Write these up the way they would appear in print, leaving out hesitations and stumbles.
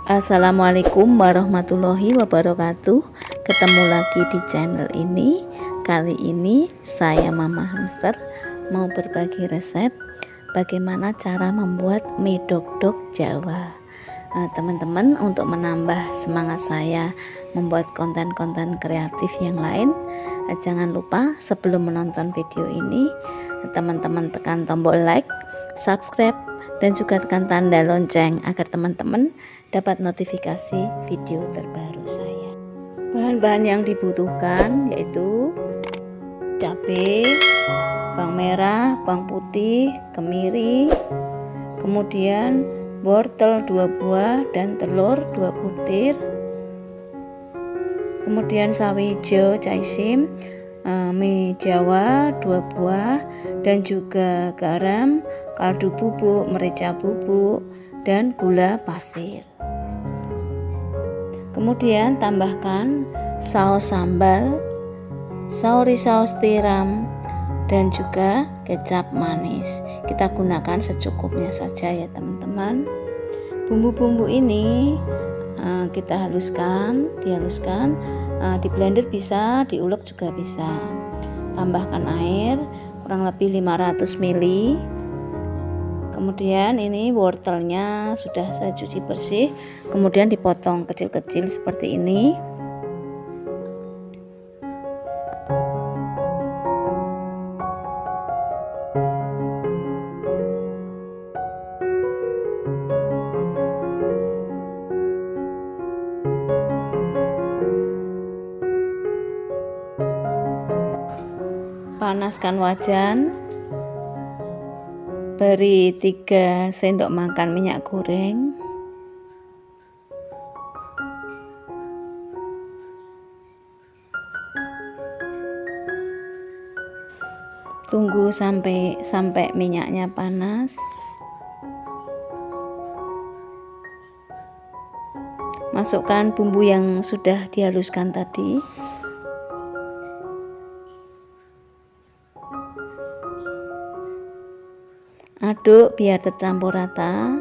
Assalamualaikum warahmatullahi wabarakatuh. Ketemu lagi di channel ini. Kali ini saya Mama Hamster mau berbagi resep bagaimana cara membuat mie dok-dok Jawa. Teman-teman, untuk menambah semangat saya membuat konten-konten kreatif yang lain, jangan lupa sebelum menonton video ini teman-teman tekan tombol like, subscribe, dan juga tekan tanda lonceng agar teman-teman dapat notifikasi video terbaru saya. Bahan-bahan yang dibutuhkan yaitu cabai, bawang merah, bawang putih, kemiri, kemudian wortel 2 buah dan telur 2 butir, kemudian sawi hijau caisim, mie Jawa 2 buah, dan juga garam, kaldu bubuk, merica bubuk, dan gula pasir. Kemudian tambahkan saus sambal, saus tiram, dan juga kecap manis. Kita gunakan secukupnya saja ya teman-teman. Bumbu-bumbu ini kita dihaluskan, di blender bisa, diulek juga bisa. Tambahkan air kurang lebih 500 ml. Kemudian ini wortelnya sudah saya cuci bersih, kemudian dipotong kecil-kecil seperti ini. Panaskan wajan, beri 3 sendok makan minyak goreng, tunggu sampai minyaknya panas. Masukkan bumbu yang sudah dihaluskan tadi. Aduk biar tercampur rata.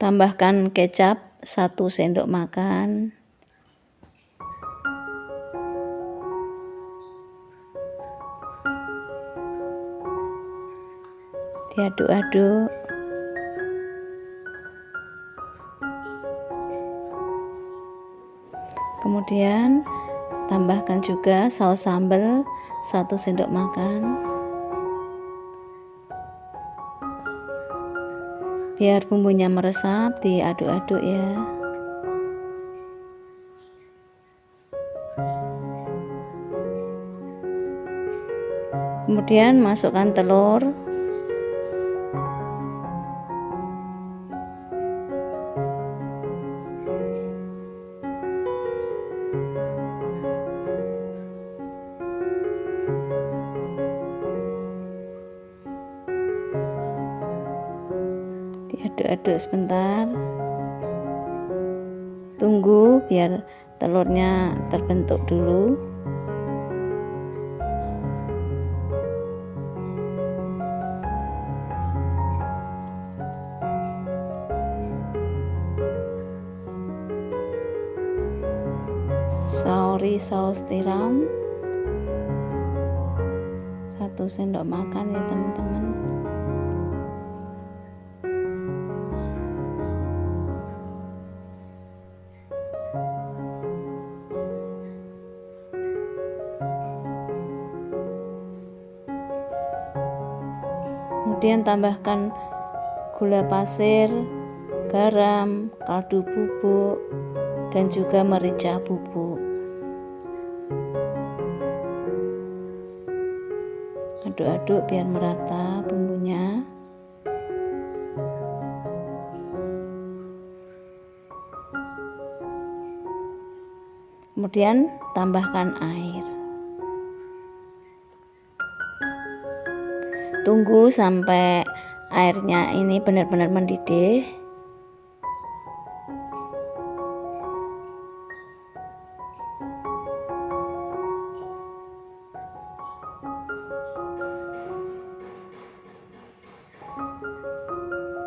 Tambahkan kecap 1 sendok makan. Diaduk-aduk. Kemudian tambahkan juga saus sambal 1 sendok makan. Biar bumbunya meresap, diaduk-aduk ya. Kemudian masukkan telur. Diaduk-aduk sebentar, tunggu biar telurnya terbentuk dulu. Saus tiram 1 sendok makan ya teman-teman. Kemudian tambahkan gula pasir, garam, kaldu bubuk, dan juga merica bubuk. Aduk-aduk biar merata bumbunya. Kemudian tambahkan air. Tunggu sampai airnya ini benar-benar mendidih.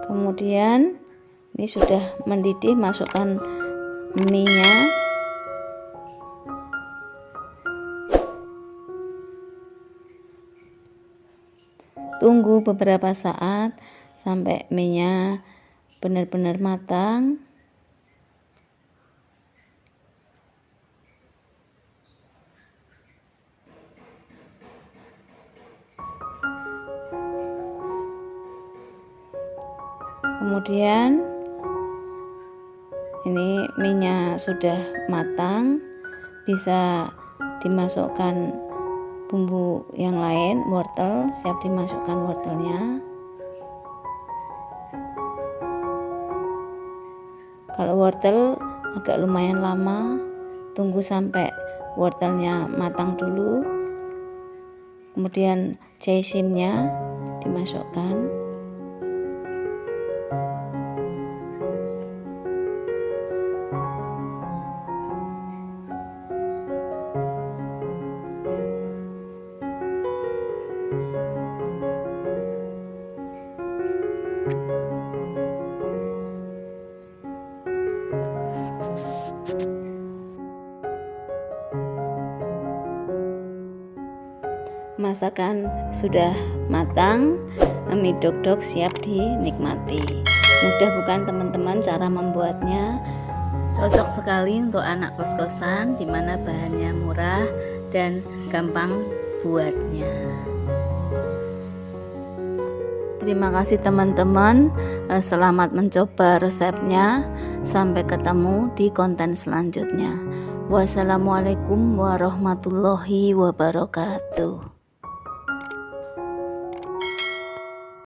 Kemudian ini sudah mendidih, masukkan mie-nya. Tunggu beberapa saat sampai mie-nya benar-benar matang. Kemudian ini mie-nya sudah matang, bisa dimasukkan bumbu yang lain. Wortel siap dimasukkan wortelnya. Kalau wortel agak lumayan lama, tunggu sampai wortelnya matang dulu. Kemudian caisimnya dimasukkan. Masakan sudah matang, mie dok-dok siap dinikmati. Mudah bukan teman-teman cara membuatnya? Cocok sekali untuk anak kos-kosan di mana bahannya murah dan gampang buatnya. Terima kasih teman-teman, selamat mencoba resepnya. Sampai ketemu di konten selanjutnya. Wassalamualaikum warahmatullahi wabarakatuh.